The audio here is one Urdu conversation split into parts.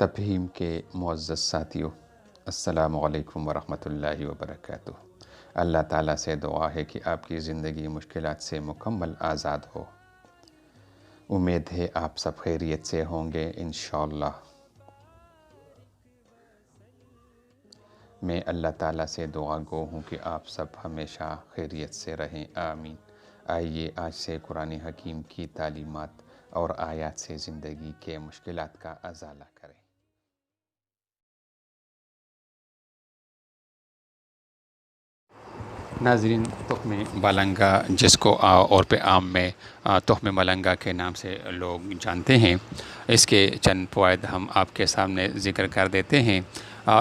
تفہیم کے معزز ساتھیوں، السلام علیکم ورحمۃ اللہ وبرکاتہ۔ اللہ تعالیٰ سے دعا ہے کہ آپ کی زندگی مشکلات سے مکمل آزاد ہو۔ امید ہے آپ سب خیریت سے ہوں گے انشاءاللہ۔ میں اللہ تعالیٰ سے دعا گو ہوں کہ آپ سب ہمیشہ خیریت سے رہیں، آمین۔ آئیے آج سے قرآن حکیم کی تعلیمات اور آیات سے زندگی کے مشکلات کا ازالہ کریں۔ ناظرین، تخم ملنگا، جس کو عرف عام میں تخم ملنگا کے نام سے لوگ جانتے ہیں، اس کے چند فوائد ہم آپ کے سامنے ذکر کر دیتے ہیں۔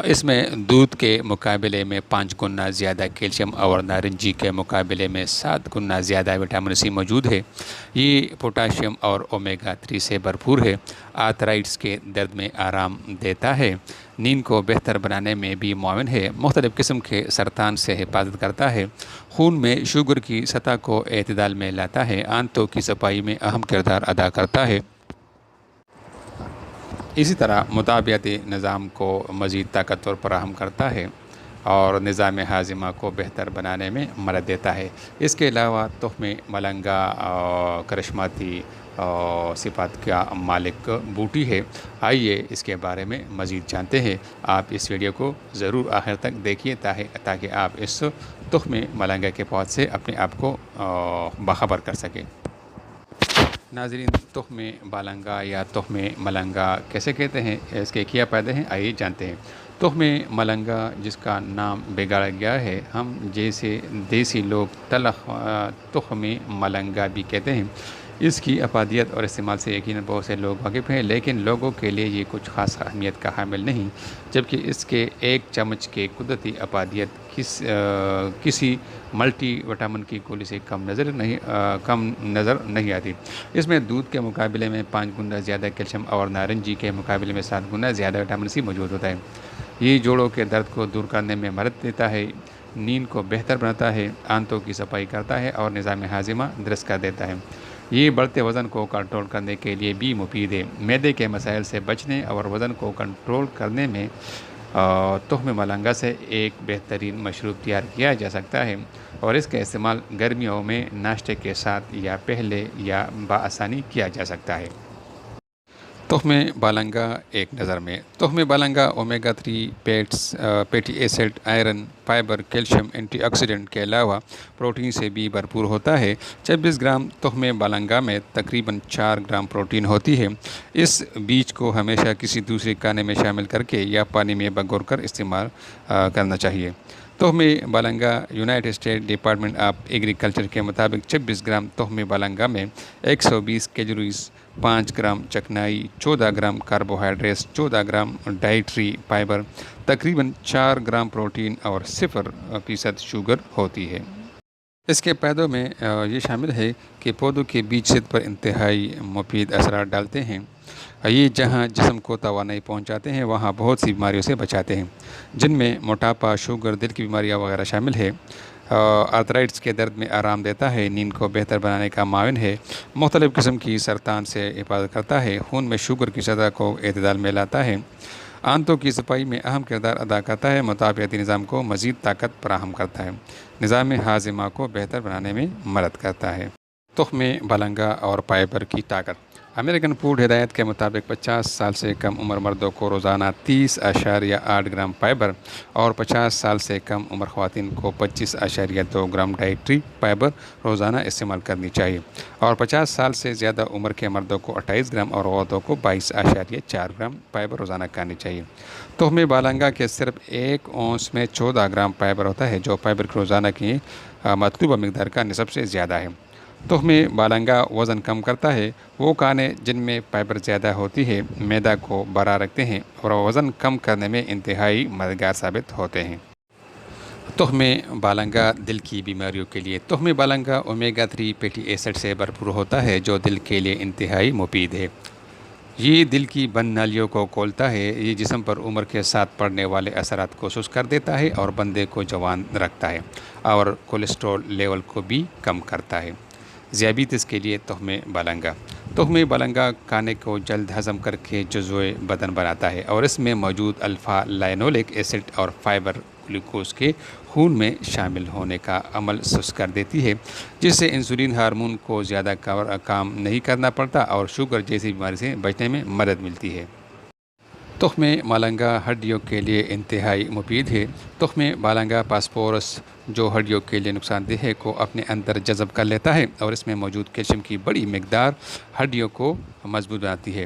اس میں دودھ کے مقابلے میں 5 گنا زیادہ کیلشیم اور نارنجی کے مقابلے میں 7 گنا زیادہ وٹامن سی موجود ہے۔ یہ پوٹاشیم اور اومیگا 3 سے بھرپور ہے۔ آرتھرائٹس کے درد میں آرام دیتا ہے۔ نیند کو بہتر بنانے میں بھی معاون ہے۔ مختلف قسم کے سرطان سے حفاظت کرتا ہے۔ خون میں شوگر کی سطح کو اعتدال میں لاتا ہے۔ آنتوں کی صفائی میں اہم کردار ادا کرتا ہے۔ اسی طرح مطابعتی نظام کو مزید طاقتور فراہم کرتا ہے اور نظام ہاضمہ کو بہتر بنانے میں مدد دیتا ہے۔ اس کے علاوہ تخم ملنگا کرشماتی صفات کا مالک بوٹی ہے۔ آئیے اس کے بارے میں مزید جانتے ہیں۔ آپ اس ویڈیو کو ضرور آخر تک دیکھیے تاکہ آپ اس تخم ملنگا کے پود سے اپنے آپ کو باخبر کر سکیں۔ ناظرین، تخم بالنگا یا تخم ملنگا کیسے کہتے ہیں، اس کے کیا فائدے ہیں، آئیے جانتے ہیں۔ تخم ملنگا، جس کا نام بگاڑا گیا ہے، ہم جیسے دیسی لوگ تلخ تخم ملنگا بھی کہتے ہیں۔ اس کی افادیت اور استعمال سے یقیناً بہت سے لوگ واقف ہیں، لیکن لوگوں کے لیے یہ کچھ خاص اہمیت کا حامل نہیں، جبکہ اس کے 1 چمچ کے قدرتی افادیت کسی ملٹی وٹامن کی گولی سے کم نظر نہیں آتی۔ اس میں دودھ کے مقابلے میں 5 گنا زیادہ کیلشیم اور نارنجی کے مقابلے میں 7 گنا زیادہ وٹامن سی موجود ہوتا ہے۔ یہ جوڑوں کے درد کو دور کرنے میں مدد دیتا ہے، نیند کو بہتر بناتا ہے، آنتوں کی صفائی کرتا ہے اور نظام ہاضمہ درست کر دیتا ہے۔ یہ بڑھتے وزن کو کنٹرول کرنے کے لیے بھی مفید ہے۔ معدے کے مسائل سے بچنے اور وزن کو کنٹرول کرنے میں تخم ملنگا سے ایک بہترین مشروب تیار کیا جا سکتا ہے اور اس کا استعمال گرمیوں میں ناشتے کے ساتھ یا پہلے یا بآسانی کیا جا سکتا ہے۔ تخم بالنگا ایک نظر میں۔ تخم بالنگا omega 3 fatty acid, iron, fibre, calcium, antioxidant کے علاوہ پروٹین سے بھی بھرپور ہوتا ہے۔ 26 گرام تخم بالنگا میں تقریباً 4 گرام پروٹین ہوتی ہے۔ اس بیج کو ہمیشہ کسی دوسرے کھانے میں شامل کر کے یا پانی میں بھگو کر استعمال کرنا چاہیے۔ تخم بالنگا United State Department of Agriculture کے مطابق 26 گرام تخم بالنگا میں 120 کیلوریز، 5 گرام چکنائی، 14 gram carbohydrates, 14 gram dietary fibre, تقریباً 4 گرام پروٹین اور 0% شوگر ہوتی ہے۔ اس کے فائدوں میں یہ شامل ہے کہ پودوں کے بیج صحت پر انتہائی مفید اثرات ڈالتے ہیں۔ یہ جہاں جسم کو توانائی پہنچاتے ہیں، وہاں بہت سی بیماریوں سے بچاتے ہیں، جن میں موٹاپا، شوگر، دل کی بیماریاں وغیرہ شامل ہے۔ آرتھرائٹس کے درد میں آرام دیتا ہے، نیند کو بہتر بنانے کا معاون ہے، مختلف قسم کی سرطان سے حفاظت کرتا ہے، خون میں شوگر کی سطح کو اعتدال میں لاتا ہے، آنتوں کی صفائی میں اہم کردار ادا کرتا ہے، مطابعتی نظام کو مزید طاقت فراہم کرتا ہے، نظام ہاضمہ کو بہتر بنانے میں مدد کرتا ہے۔ تخم بالنگا اور فائبر کی طاقت۔ امریکن فوڈ ہدایت کے مطابق 50 سال سے کم عمر مردوں کو روزانہ 30.8 گرام فائبر اور 50 سال سے کم عمر خواتین کو 25.2 گرام ڈائٹری فائبر روزانہ استعمال کرنی چاہیے، اور 50 سال سے زیادہ عمر کے مردوں کو 28 گرام اور عورتوں کو 22.4 گرام فائبر روزانہ کھانی چاہیے۔ تخم بالنگا کے صرف 1 اونس میں 14 گرام فائبر ہوتا ہے، جو فائبر کی روزانہ کی مطلوبہ مقدار کا نصف سے زیادہ ہے۔ تخم بالنگا وزن کم کرتا ہے۔ وہ کھانے جن میں فائبر زیادہ ہوتی ہے معدہ کو بھرا رکھتے ہیں اور وزن کم کرنے میں انتہائی مددگار ثابت ہوتے ہیں۔ تخم بالنگا دل کی بیماریوں کے لیے۔ تخم بالنگا اومیگا 3 فیٹی ایسڈ سے بھرپور ہوتا ہے، جو دل کے لیے انتہائی مفید ہے۔ یہ دل کی بند نالیوں کو کھولتا ہے۔ یہ جسم پر عمر کے ساتھ پڑنے والے اثرات کو سست کر دیتا ہے اور بندے کو جوان رکھتا ہے، اور کولیسٹرول لیول کو بھی کم کرتا ہے۔ ذیابیطس کے لیے تخم بالنگا۔ تخم بلنگا کھانے کو جلد ہضم کر کے جزوِ بدن بناتا ہے اور اس میں موجود الفا لائنولک ایسڈ اور فائبر گلوکوز کے خون میں شامل ہونے کا عمل سست کر دیتی ہے، جس سے انسولین ہارمون کو زیادہ کام نہیں کرنا پڑتا اور شوگر جیسی بیماری سے بچنے میں مدد ملتی ہے۔ تخم ملنگا ہڈیوں کے لیے انتہائی مفید ہے۔ تخم ملنگا فاسفورس جو ہڈیوں کے لیے نقصان دہ ہے کو اپنے اندر جذب کر لیتا ہے اور اس میں موجود کیلشیم کی بڑی مقدار ہڈیوں کو مضبوط بناتی ہے۔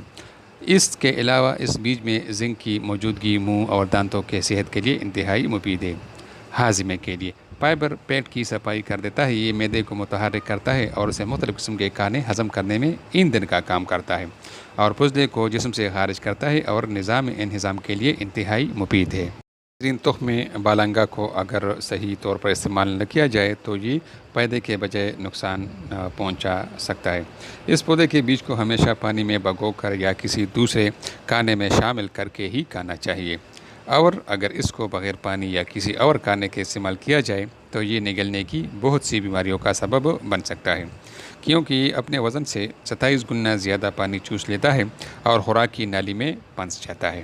اس کے علاوہ اس بیج میں زنک کی موجودگی منہ اور دانتوں کے صحت کے لیے انتہائی مفید ہے۔ ہاضمے کے لیے فائبر پیٹ کی صفائی کر دیتا ہے، یہ معدے کو متحرک کرتا ہے اور اسے مختلف قسم کے کھانے ہضم کرنے میں ایندھن کا کام کرتا ہے اور فضلے کو جسم سے خارج کرتا ہے اور نظام انہضام کے لیے انتہائی مفید ہے۔ تخم بالنگا کو اگر صحیح طور پر استعمال نہ کیا جائے تو یہ فائدے کے بجائے نقصان پہنچا سکتا ہے۔ اس پودے کے بیج کو ہمیشہ پانی میں بھگو کر یا کسی دوسرے کھانے میں شامل کر کے ہی کھانا چاہیے، اور اگر اس کو بغیر پانی یا کسی اور کھانے کے استعمال کیا جائے تو یہ نگلنے کی بہت سی بیماریوں کا سبب بن سکتا ہے، کیونکہ یہ اپنے وزن سے 27 گنا زیادہ پانی چوس لیتا ہے اور خوراک کی نالی میں پھنس جاتا ہے۔